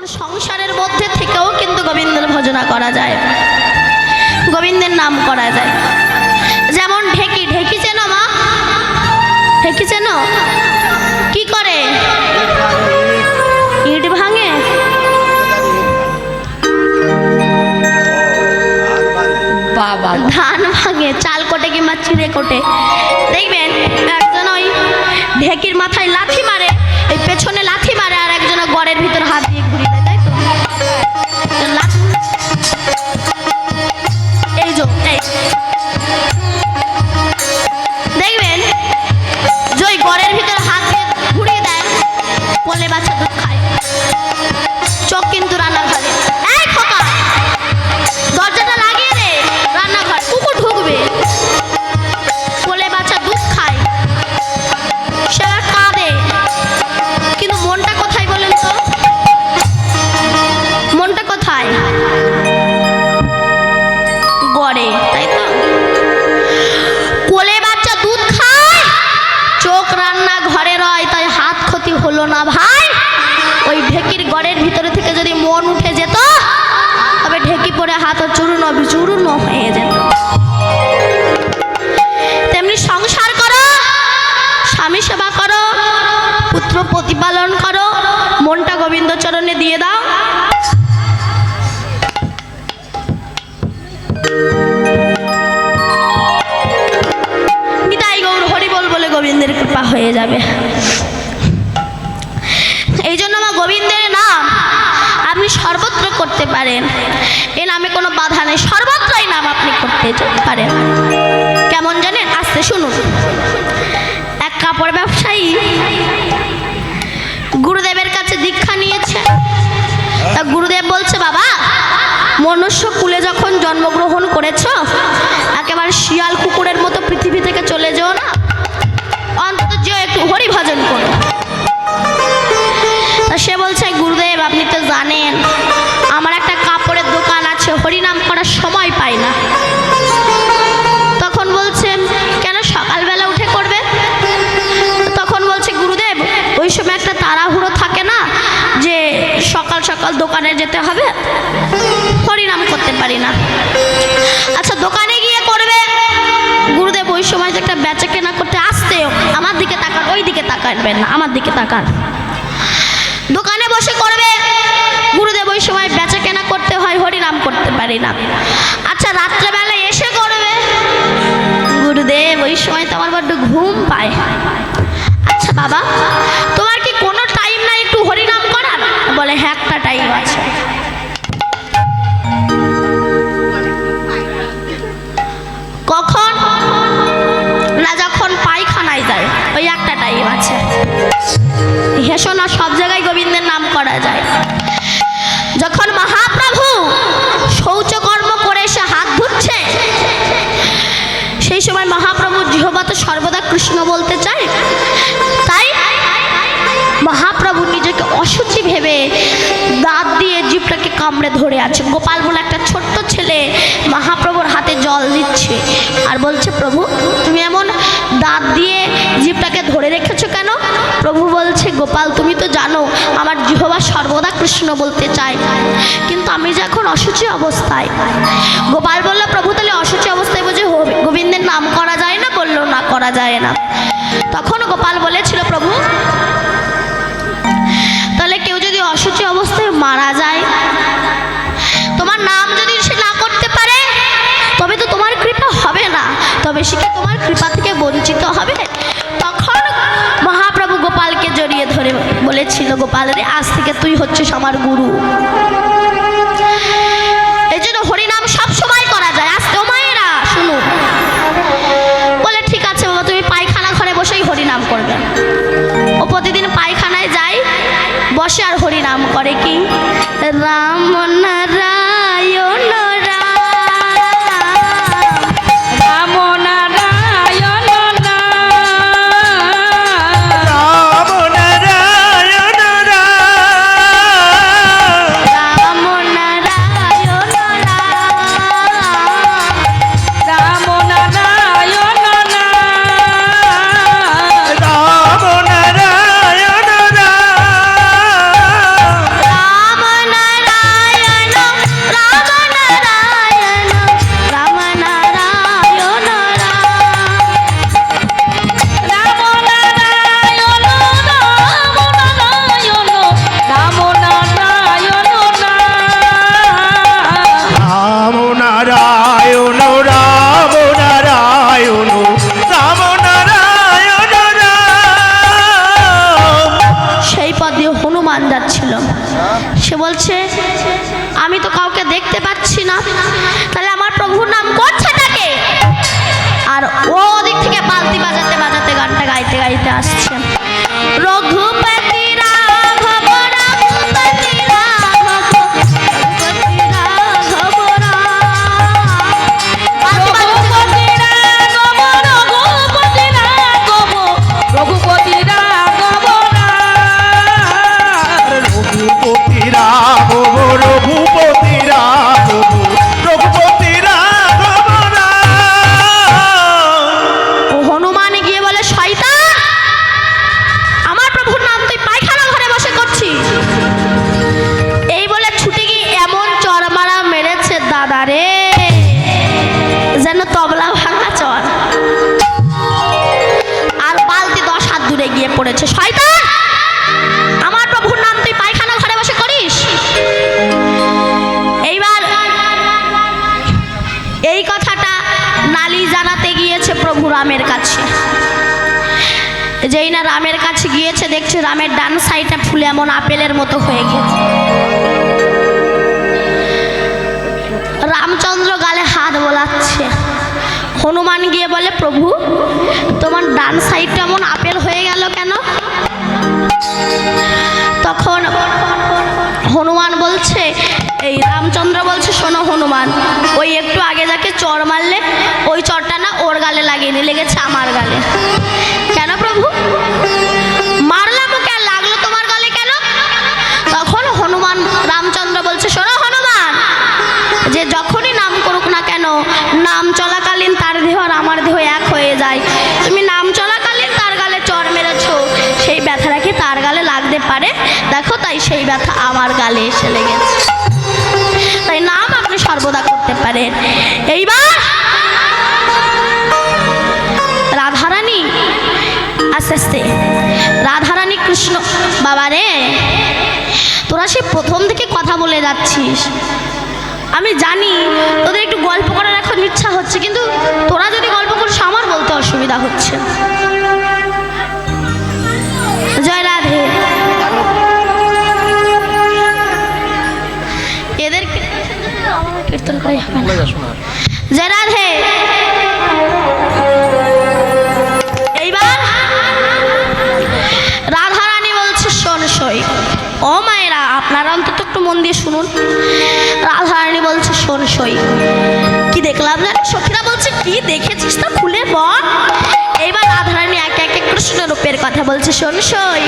সংসারের মধ্যে থেকেও কিন্তু গোবিন্দের ভজনা করা যায়, গোবিন্দের নাম করা যায়। যেমন ঢেকি, ঢেকি চেনো মা? ঢেকি চেনো? কি করে? ইট ভাঙে। বাবা, ধান ভাঙে, চাল কোটে কিংবা চিড়ে কোটে। দেখবেন একজন ওই ঢেকির মাথায় লাথি মারে, এই পেছনে লাথি মারে, আর একজন গড়ের ভিতর হাত দিয়ে ঘুরিয়ে দেয়, তাই তো? এই যে দেখবেন যে ওই গড়ের ভিতর হাত দিয়ে ঘুরিয়ে দেয়, কোলে বাচ্চা দুধ খায়, চোখ কিন্তু রান্নাঘরে। এই খোকা, দরজাটা লাগিয়ে দে, রান্নাঘর কুকুর ঢুকবে। কোলে বাচ্চা দুধ খায়, সে কাঁদে, কিন্তু মনটা কোথায় বলেন তো? মনটা কোথায়? গড়ে, তাই তো? কোলে বাচ্চা দুধ খায়, চোখ রান্না ঘরে রয়, তাই হাত ক্ষতি হলো না ভাই। ওই ঢেকির গড়ের ভিতরে থেকে যদি মন উঠে যেত, তবে ঢেকি পরে হাত চূর্ণ বিচূর্ণ হয়ে যেত। তেমনি সংসার করো, স্বামী সেবা করো, পুত্র প্রতিপালন করো, মনটা গোবিন্দ চরণে দিয়ে দাও। নিতাই গৌর হরি বল বলে গোবিন্দের কৃপা হয়ে যাবে। এই জন্য আমার গোবিন্দের নাম আপনি সর্বত্র করতে পারেন, এ নামে কোনো বাধা নেই, সর্বত্রই নাম আপনি করতে পারেন। কেমন জানেন? আসতে শুনুন। এক কাপড় ব্যবসায়ী গুরুদেবের কাছে দীক্ষা নিয়েছে। তা গুরুদেব বলছে, বাবা, মনুষ্য কুলে যখন জন্মগ্রহণ করেছ, একেবারে শিয়াল কুকুরের মতো পৃথিবী থেকে চলে যেও না, অন্তত যে একটু হরি ভজন করো। তা সে বলছে, গুরুদেব আপনি তো জানেন আমার একটা কাপড়ের দোকান আছে, হরিনাম করার সময় পাই না। তখন বলছে, কেন সকালবেলা উঠে করবে? তখন বলছে, গুরুদেব ওই সময় একটা তাড়াহুড়ো থাকে না, যে সকাল সকাল দোকানে যেতে হবে, হরিনাম করতে পারি না। আচ্ছা দোকানে গিয়ে করবে। গুরুদেব ওই সময় যে একটা বেচা কেনা করতে আসতে, আমার দিকে তাকান, ওই দিকে তাকাবেন না, আমার দিকে তাকান। দোকানে বসে করবে। গুরুদেব ওই সময় বেচা কেনা করতে হয়, হরিনাম করতে পারি না। আচ্ছা রাত্রেবেলা এসে করবে। গুরুদেব ওই সময় তো আমার বড্ড ঘুম পায়। আচ্ছা বাবা, তোমার কি কোনো টাইম নাই একটু হরিনাম করার? বলে, হ্যাঁ একটা টাইম আছে। কখন? না যখন পায়খানায় যায়, ওই একটা টাইম আছে। হেসো না, সব জায়গায় গোবিন্দের নাম করা যায়। যখন মহাপ্রভু শৌচকর্ম করে এসে হাত ধুচ্ছে, সেই সময় মহাপ্রভু জিহ্বা তো সর্বদা কৃষ্ণ বলতে চায়, তাই মহাপ্রভু নিজেকে অশুচি ভেবে দাঁত দিয়ে জিভটাকে কামড়ে ধরে আছে। গোপাল বলে একটা ছোট্ট ছেলে মহাপ্রভুর হাতে জল দিচ্ছে আর বলছে, প্রভু তুমি এমন দাঁত দিয়ে জিভটাকে ধরে রেখেছো কেন? প্রভু বলছে, গোপাল তুমি তো জানো আমার জিহ্বা সর্বদা কৃষ্ণ বলতে চায়, কিন্তু আমি যে এখন অশুচি অবস্থায়। গোপাল বলল, প্রভু তাহলে অশুচি অবস্থায় বুঝে গোবিন্দের নাম করা যায় না? বললো, না করা যায় না। তখন গোপাল বলেছিল, প্রভু তাহলে কেউ যদি অশুচি অবস্থায় মারা যায়, তোমার নাম যদি সে না করতে পারে, তবে তো তোমার কৃপা হবে না, তবে সে কি তোমার কৃপা থেকে বঞ্চিত হবে? তখন মহাপ্রভু গোপালকে জড়িয়ে ধরে বলেছিল, গোপাল রে, আজ থেকে তুই হচ্ছিস আমার গুরু। এই জন্য হরিনাম সব সময় করা যায়। আসতে মায়েরা শুনুন। বলে, ঠিক আছে বাবা, তুমি পায়খানা ঘরে বসেই হরিনাম করবে। ও প্রতিদিন পায়খানায় যায়, বসে আর হরিনাম করে। কি রাম নারায়ণ রাম সে বলছে আমি তো কাউকে দেখতে পাচ্ছি না, তাহলে আমার প্রভুর নাম করছেটাকে? আর ও দিক থেকে বালতি বাজাতে বাজাতে গানটা গাইতে গাইতে আসছে, রঘুপতি রাঘব রঘুপতি রাঘব রঘুপতি রাঘব রঘুপতি রাঘব রঘুপতি রাঘব রঘুপতি রাঘব রঘুপতি রাঘব রঘুপতি রাঘব রঘুপতি রাঘব ও হনুমান গিয়ে বলে, শয়তান, আমার প্রভুর নাম তুই পায়খানা ঘরে বসে করছিস। এই বলে ছুটে গিয়ে এমন চড়মারা মেরেছে দাদা রে, যেন তবলা ভাঙা চর। আর বালতি 10 হাত দূরে গিয়ে পড়েছে। শয়তান, আমার প্রভুর নাম তুই পায়খানা ঘরে বসে করিস। এইবার এই কথাটা নালি জানাতে গিয়েছে প্রভু রামের কাছে। যেই না রামের কাছে গিয়েছে, দেখছে রামের ডান সাইডটা ফুলে এমন আপেলের মতো হয়ে গেছে। রামচন্দ্র গালে হাত বোলাচ্ছে। হনুমান গিয়ে বলে, প্রভু তোমার ডান সাইডটা এমন আপেল হয়ে গেল কেন? তখন হনুমান বলছে, এই রামচন্দ্র বলছে, শোনো হনুমান, ওই একটু আগে যাকে চড় মারলে ওই চড়টা না ওর গালে লাগেনি, লেগেছে আমার গালে। কেন প্রভু? মারলাম ওকে, আর লাগলো তোমার গালে কেন? তখন হনুমান রামচন্দ্র বলছে, শোনো হনুমান, যে যখনই নাম করুক না কেন, নাম চলাকালীন তার দেহ আর আমার দেহ এক হয়ে যায়। তুমি নাম চলাকালীন তার গালে চড় মেরেছো, সেই ব্যথাটা কি তার গালে লাগতে পারে? দেখো, তাই সেই ব্যথা আমার গালে এসে লেগেছে। তাই নাম আপনি সর্বদা করতে পারেন। এইবার রাধারানী আস্তে আস্তে, রাধারানী কৃষ্ণ, বাবা রে, তোরা সে প্রথম থেকে কথা বলে যাচ্ছিস, আমি জানি তোদের একটু গল্প করার এখন ইচ্ছা হচ্ছে, কিন্তু তোরা যদি গল্প করিস আমার বলতে অসুবিধা হচ্ছে। জয় রাধে। এদের কীর্তন করাই হবে না। জয় রাধে। এইবার রাধারানী বলছে, শোন সই, ও মায়েরা আপনারা অন্তত একটু মন দিয়ে শুনুন। রাধারানী বলছে, শোন সই, কি দেখলাম জানি? সখীরা বলছে, কি দেখেছিস তা খুলে বল। এইবার রাধারানী একে একে কৃষ্ণ রূপের কথা বলছে। শোন সই,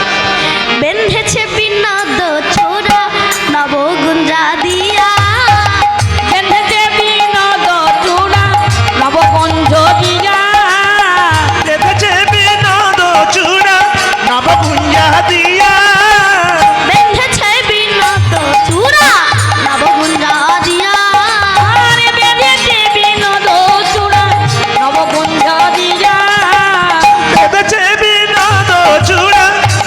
বেঁধেছে বিনোদ ছোড়া নবগুঞ্জা দিয়া, বেঁধেছে বিনোদ চূড়া নবকুঞ্জ দিয়া, বেঁধেছে বিনোদ চূড়া নবকুঞ্জা দিয়া, বেঁধেছে বিনোদ চূড়া নবগুঞ্জা দিয়া, আরে বেঁধেছে বিনোদ চূড়া নবকুঞ্জ দিয়া, বেঁধেছে বিনোদ চূড়া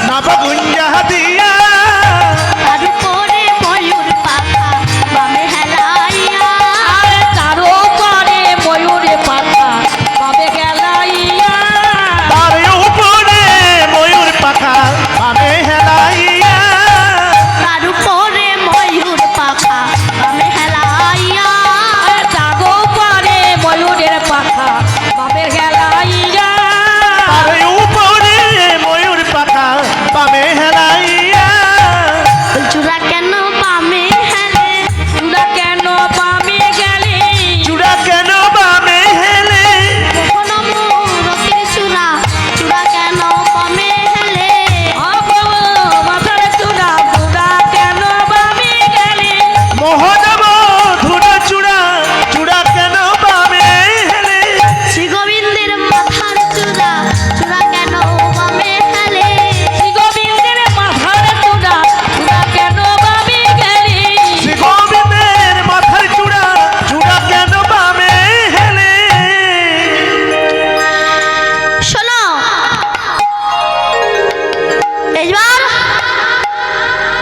নবকুঞ্জা দিয়া, তার উপরে ময়ূর পাখা বামে হেলাইয়া, আরে তার উপরে ময়ূর পাখা পাবে গেলাইয়া, তার উপরে ময়ূর পাখা আমি হেলাইয়া, তার উপরে ময়ূর পাখা বামে হেলাইয়া, আরে তার উপরে ময়ূরের পাখা পাবে গেলাইয়া, তার উপরে ময়ূর পাখা বামে হেলাইয়া, চূড়া কেন বামে হেলে, চূড়া কেন পাবে গেলে, চূড়া কেন বামে হেলে, কোনো মূরতির চূড়া, চূড়া কেন বামে হেলে, মাথার চূড়া চূড়া কেন পাবে গেলে, মোহনব ধুর চূড়া, চূড়া কেন বামে হেলে, শ্রী গোবিন্দের মাথার চূড়া, চূড়া কেন বামে হেলে, শ্রী গোবিন্দের মাথার চূড়া চূড়া কেন পাবে গেলে, শ্রী গোবিন্দের মাথার চূড়া, চূড়া কেন বামে হেলে। শোনো, এইবার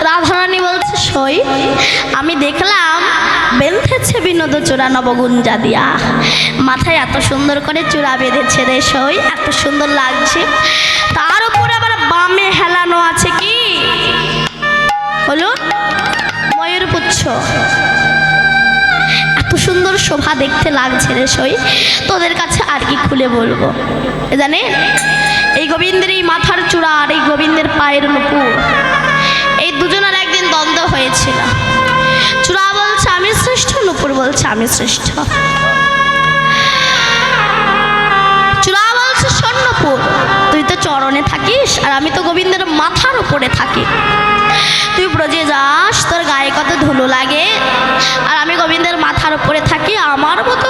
রাধারানী বলছে, সই, আমি দেখলাম বেঁধেছে বিনোদ চূড়া নবগুঞ্জা দিয়া, মাথায় এত সুন্দর করে চূড়া বেঁধেছে রে সই, এত সুন্দর লাগছে, তার উপরে আবার বামে হেলানো আছে কি? বলুন ময়ূরপুচ্ছ। এত সুন্দর শোভা দেখতে লাগছে রে সই, তোদের কাছে আর কি খুলে বলবো। জানে এই গোবিন্দের এই মাথার চূড়া আর এই গোবিন্দের পায়ের নুপুর, এই দুজনের একদিন দ্বন্দ্ব হয়েছিল। চূড়া বলছে আমি শ্রেষ্ঠ, নুপুর বলছে আমি শ্রেষ্ঠ। চূড়া বলছে শোন নুপুর, তুই তো চরণে থাকিস আর আমি তো গোবিন্দের মাথার উপরে থাকি। তুই ব্রজে যাস, তোর গায়ে কত ধুলো লাগে, আর আমি গোবিন্দের মাথার উপরে থাকি। আমার মতো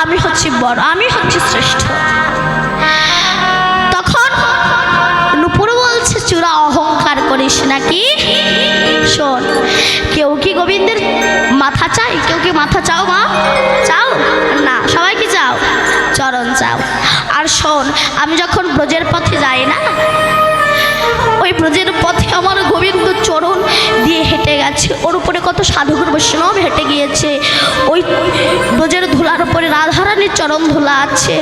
আমি হচ্ছি বড়, আমি হচ্ছি শ্রেষ্ঠ। তখন নুপুর বলছে চূড়া অহংকার করিস নাকি? শোন, কেউ কি গোবিন্দের মাথা চাই? কেউ কি মাথা চাও মা? চাও না? সবাই কি চাও? চরণ চাও। আর শোন, আমি যখন ব্রজের পথে যাই না, ওই ব্রজের পথে আমার গোবিন্দ চরণ দিয়ে হেঁটে গেছে, ওর উপরে কত সাধুগুরু বৈষ্ণব হেঁটে গিয়েছে। ওই ব্রজের ধুলার উপরে রাধারানীর চরণ ধুলা আছে।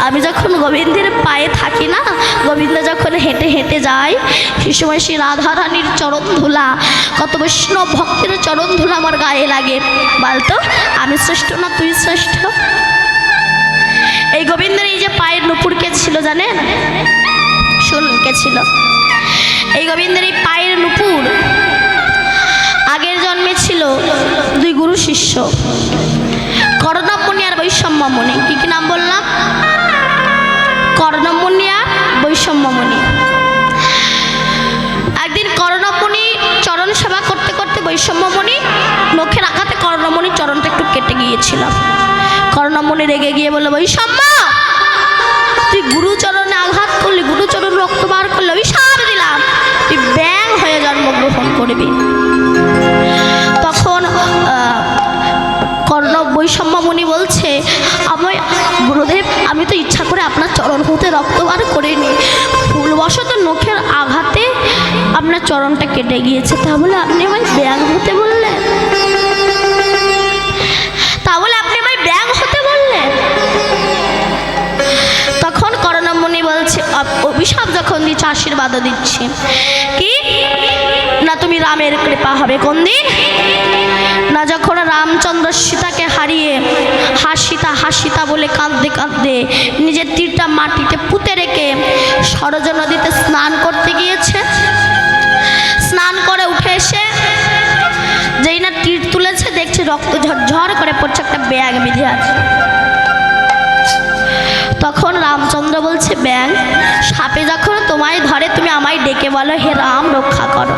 আমি যখন গোবিন্দের পায়ে থাকি না, গোবিন্দ যখন হেঁটে হেঁটে যায়, সে সময় সেই রাধারানীর চরণ ধুলা, কত বৈষ্ণব ভক্তের চরণ ধুলা আমার গায়ে লাগে। বলতো আমি শ্রেষ্ঠ না তুই শ্রেষ্ঠ? এই গোবিন্দের এই যে পায়ের নুপুর কে ছিল জানেন? শুনুন কে ছিল। এই গোবিন্দের এই পায়ের নুপুর আগের জন্মে ছিল দুই গুরু শিষ্য, কর্ণমুনি আর বৈষম্যমুনি। কি কি নাম বললাম? কর্ণমুনি আর বৈষম্যমুনি। একদিন কর্ণমুনি চরণ সেবা করতে করতে বৈষম্যমুনি নখের আঘাতে কর্ণমুনির চরণটা একটু কেটে গিয়েছিল। কর্ণমুনি রেগে গিয়ে বলল, বৈষম্য তুই গুরুচরণে আঘাত করলি, গুরুচরণ রক্ত বার করলে, অভিশাপ দিলাম, তুই ব্যাং হয়ে জন্মগ্রহণ করবি। তখন বৈষম্যমুনি বলছে, আমায় গুরুদেব আমি তো ইচ্ছা করে আপনার চরণ হতে রক্ত বার করিনি, ভুলবশত নখের আঘাতে আপনার চরণটা কেটে গিয়েছে। তাহলে আপনি আমায় ব্যাং হতে বললেন? তাহলে আপনি আমায় ব্যাং হতে বললেন? তখন কর্ণমুনি বলছে, অভিশাপ যখন দিচ্ছি আশীর্বাদও দিচ্ছি। কি না, তুমি রামের কৃপা হবে কোন দিন না, যখন রামচন্দ্র সীতাকে হারিয়ে হাসিতা হাসিতা বলে কাঁদতে কাঁদতে নিজের তীরটা মাটিতে পুঁতে রেখে সরজ নদীতে স্নান করতে গিয়েছে। স্নান করে উঠে এসে যেই না তীর তুলেছে, দেখছে রক্ত ঝরঝর করে পড়ছে, একটা ব্যাগ বিধে আছে। তখন রামচন্দ্র বলছে, ব্যাং সাপে যখন তোমায় ধরে তুমি আমায় ডেকে বলো হে রাম রক্ষা করো,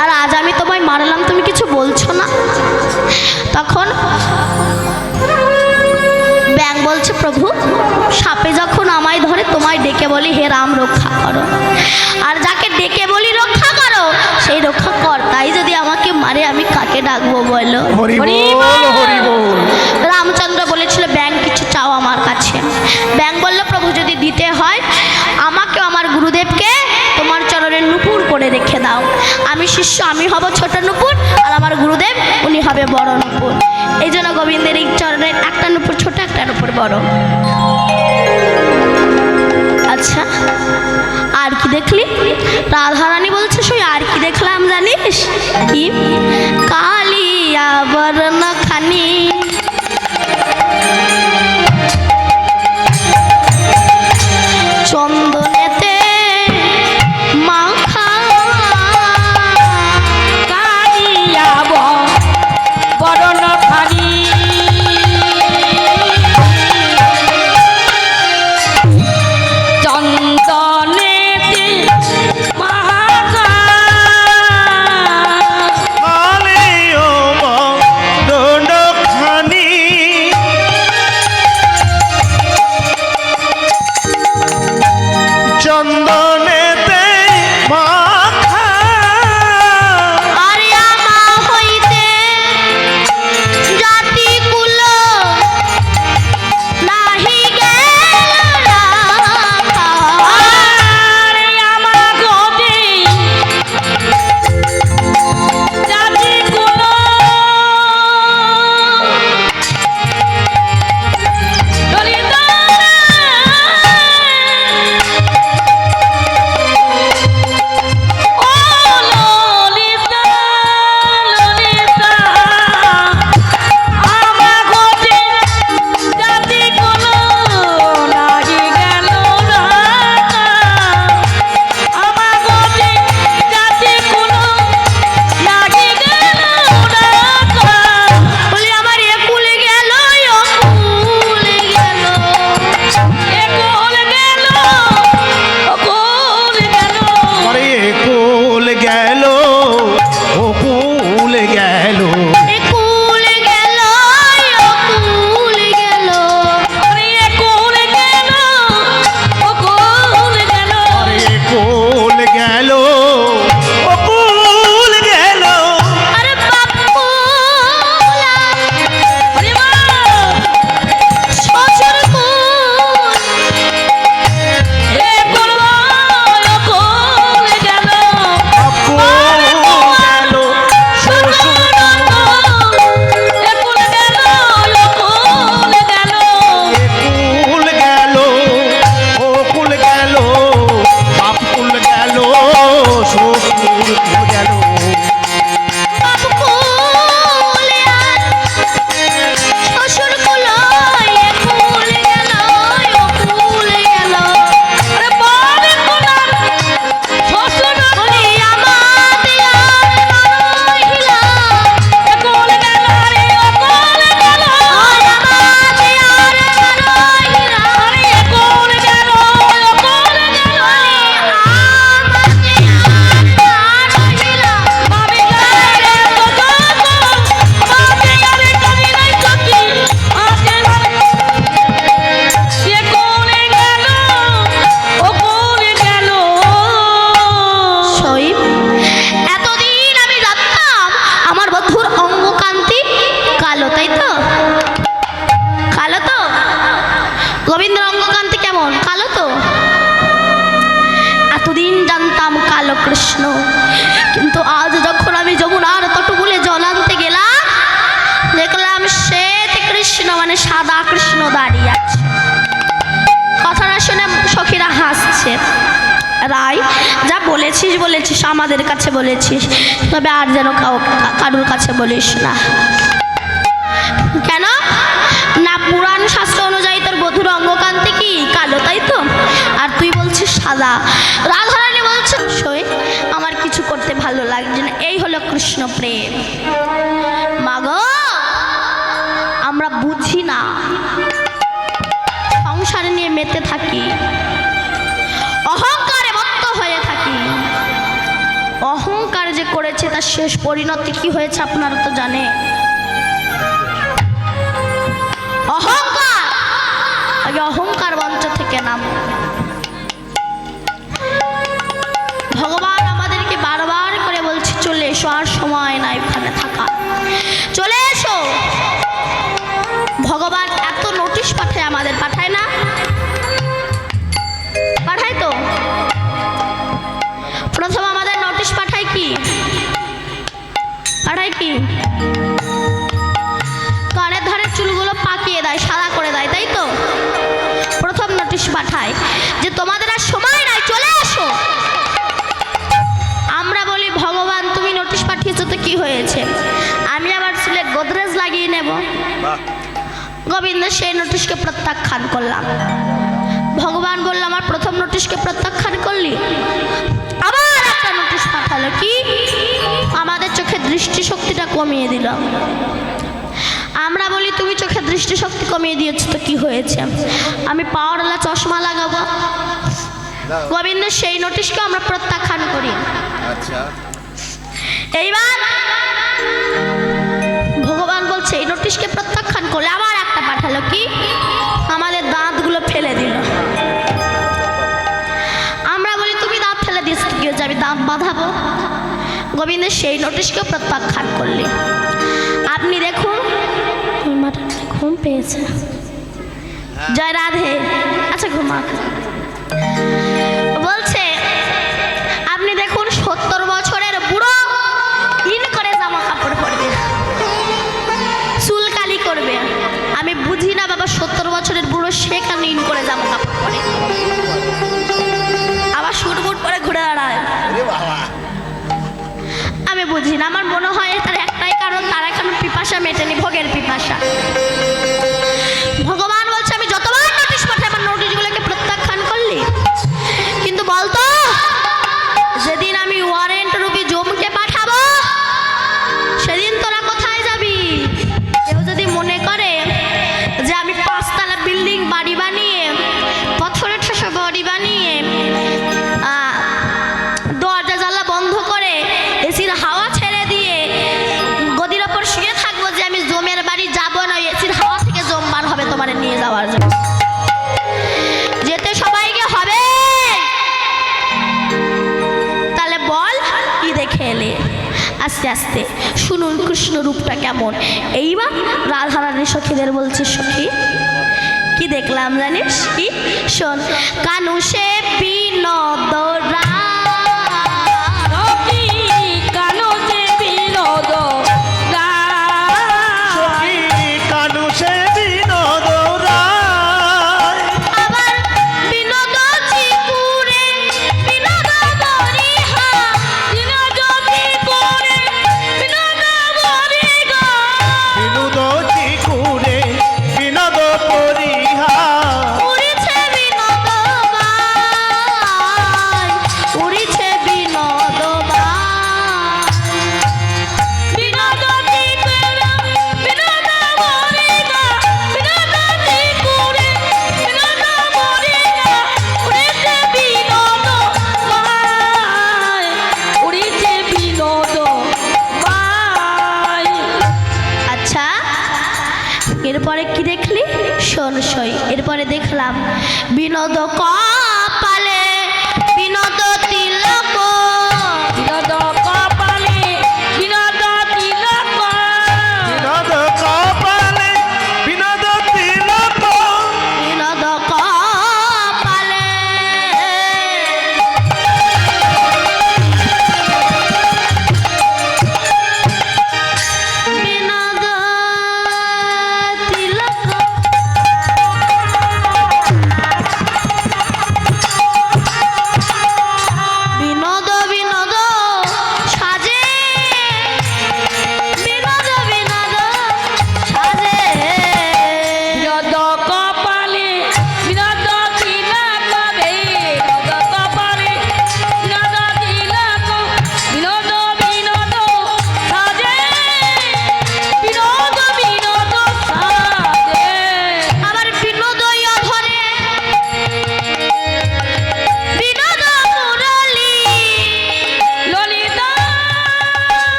আর আজ আমি তোমায় মারলাম তুমি কিছু বলছো না। তখন ব্যাং বলছে, প্রভু সাপে যখন আমায় ধরে তোমায় ডেকে বলি হে রাম রক্ষা করো, আর যাকে ডেকে বলি রক্ষা করো সেই রক্ষা কর্তাই যদি আমাকে মারে আমি কাকে ডাকবো বলো? হরি বল, হরি বল। রামচন্দ্র বলেছিল, ব্যাং কিছু চাও আমার কাছে? ব্যাং বলল, প্রভু যদি দিতে হয় আমাকে আমার গুরুদেবকে তোমার চরণের নুপুর করে রেখে দাও। আমি শিষ্য, আমি হব ছোট নুপুর, আর আমার গুরুদেব উনি হবে বড় নুপুর। এই জন্য গোবিন্দের এই চরণের একটা নুপুর ছোট, একটা নুপুর বড়। আচ্ছা আর কি দেখলি? রাধারানী বলছে, সই আর কি দেখলাম জানিস কি? কালিয়া বর্ণ খানি চন্দনেতে মাখা, কালিয়া বরণ খানি চন্দনেতে মাখা, বলেছিস, আমাদের কাছে বলেছিস, তবে আর যেন কারুর কাছে বলিস না। কেন না, পুরাণ শাস্ত্র অনুযায়ী তোর বধুর অঙ্গকান্তি কি কালো, তাই তো? আর তুই বলছিস সাদা। রাধারানী বলছে সই আমার কিছু করতে ভালো লাগছে না। এই হলো কৃষ্ণ প্রেম। মাগো আমরা বুঝি না, সংসারে নিয়ে মেতে থাকি, অহংকারে মত্ত হয়ে থাকি। অহংকার যে করেছে তার শেষ পরিণতি কি হয়েছে আপনারা তো জানে। অহংকার, আগে অহংকার মঞ্চ থেকে নাম। ভগবান আমাদেরকে বারবার করে বলছে চলে এসো, আর সময় নাই ওখানে থাকা, চলে এসো। ভগবান এত নোটিশ পাঠায় আমাদের, পাঠায় না? পাঠায় তো। প্রথম আমাদের নোটিশ পাঠায় কি? পাঠায় কি? কানের ধারের চুলগুলো পাকিয়ে দেয়, সাদা করে দেয়, তাই তো? প্রথম নোটিশ পাঠায় যে তোমাদের আর সময় নাই, চলে আসো। আমরা বলি ভগবান তুমি নোটিশ পাঠিয়েছো তো কি হয়েছে, আমি আবার চুলে গোদরেজ লাগিয়ে নেব। গোবিন্দ সেই নোটিশকে প্রত্যাখ্যান করলাম। ভগবান বলল আমার প্রথম নোটিশকে প্রত্যাখ্যান করলি, আবার একটা নোটিশ পাঠালো কি? আমাদের চোখে দৃষ্টিশক্তিটা কমিয়ে দিল। আমরা বলি তুমি চোখে দৃষ্টিশক্তি কমিয়ে দিয়েছো তো কি হয়েছে, আমি পাওয়ারওয়ালা চশমা লাগাবো। গোবিন্দ সেই নোটিশকে আমরা প্রত্যাখ্যান করি। এইবার ভগবান বলছে এই নোটিশকে প্রত্যাখ্যান করলে আবার একটা পাঠালো কি? আমাদের দাঁতগুলো ফেলে দিল। আমরা বলি তুমি দাঁত ফেলে দিয়েছো কি হয়েছে, আমি দাঁত বাঁধাবো। গোবিন্দ সেই নোটিশকেও প্রত্যাখ্যান করলে। আপনি দেখুন ঘুম পেয়েছে, জয় রাধে। আচ্ছা ঘুমাক। বলছে আপনি দেখুন 70 বছরের বুড়ো ইন করে জামা কাপড় পরবে, চুল কালি করবে। আমি বুঝি না বাবা, 70 বছরের বুড়ো সে কেন ইন করে জামা কাপড় পরে, আবার সুটবুট পরে ঘুরে দাঁড়ায়। আমি বুঝি না, আমার মনে হয় তার একটাই কারণ, তার এখন পিপাসা মেটেনি, ভোগের পিপাসা। ভগবান বলছে আমি যতবার নোটিশ পাঠাই আমার নোটিশগুলোকে প্রত্যাখ্যান করলি, কিন্তু বলতো যেদিন আমি ওয়ারেন্ট রূপী জমকে পাঠাবো সেদিন তোরা কোথায় যাবি? কেউ যদি মনে করে যে আমি 5 তলা বিল্ডিং বাড়ি বানিয়ে, পাথরের ঠেসা বাড়ি বানিয়ে, দরজা জানলা বন্ধ করে এসির হাওয়া ছেড়ে দিয়ে গদির ওপর শুয়ে থাকবো, যে আমি জমের বাড়ি যাবো না, এসির হাওয়া থেকে জম বার হবে তোমার নিয়ে যাওয়ার জন্য, যেতে সবাইকে হবে। তাহলে বল কি দেখে এলে? আস্তে আস্তে শুনুন কৃষ্ণ রূপটা কেমন। এইবার রাধারানী সখীদের বলছে সখী কি দেখলাম জানিস কি? শোন, কানু সে বিনোদ এরপরে কি দেখলি? শোন সই, এরপরে দেখলাম বিনোদ কপালে বিনোদ তিলক, বিনোদ কপালে বিনোদ তিলক, বিনোদ কপালে বিনোদ তিলক, বিনোদ কপালে বিনোদ তিলক।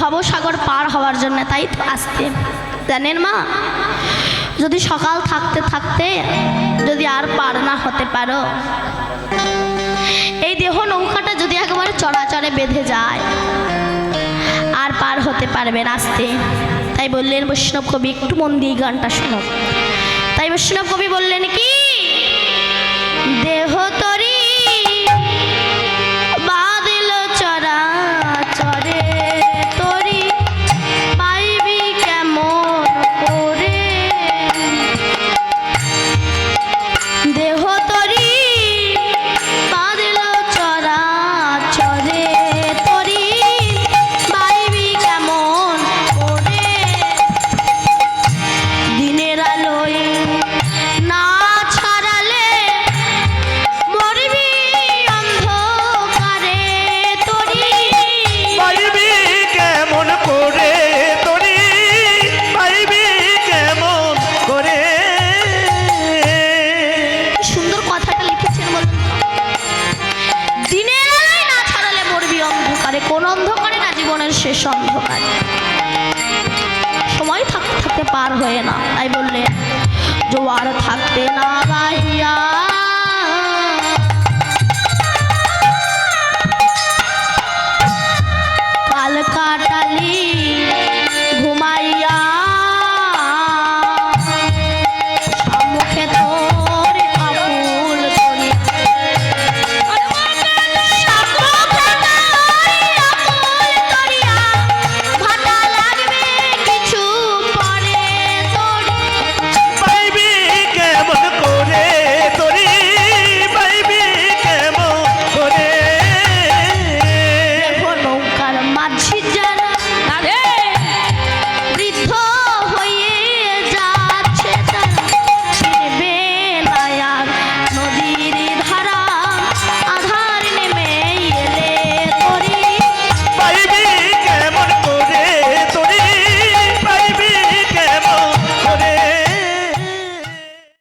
ভবসাগর পার হওয়ার জন্য, তাই তো আসতে। জানেন মা, যদি সকাল থাকতে থাকতে যদি আর পার না হতে পারো, এই দেহ নৌকাটা যদি একেবারে চড়াচড়ে বেঁধে যায়, আর পার হতে পারবে না আসতে। তাই বললেন বৈষ্ণব কবি, একটু মন দিয়ে গানটা শোনো। তাই বৈষ্ণব কবি বললেন কি, দেহ তরি বাদল চরা চরে তরি পাইবি কেমন করে, দেহ তরি বাদল চরা চরে তরি পাইবি কেমন করে, দিনের আলোয় না ছাড়ালে মরবি অন্ধকারে তরি, পাইবি কেমন করে তরি, পাইবি কেমন করে। কি সুন্দর কথাটা লিখেছেন বলুন তো। দিনের আলোয় না ছাড়ালে মরবি অন্ধকারে, কোন অন্ধকারে না, জীবনের শেষ অন্ধকারে। সময় থাকতে থাকতে পার হয়ে না, তাই বললেন জোয়ার থাকতে না গাহিয়া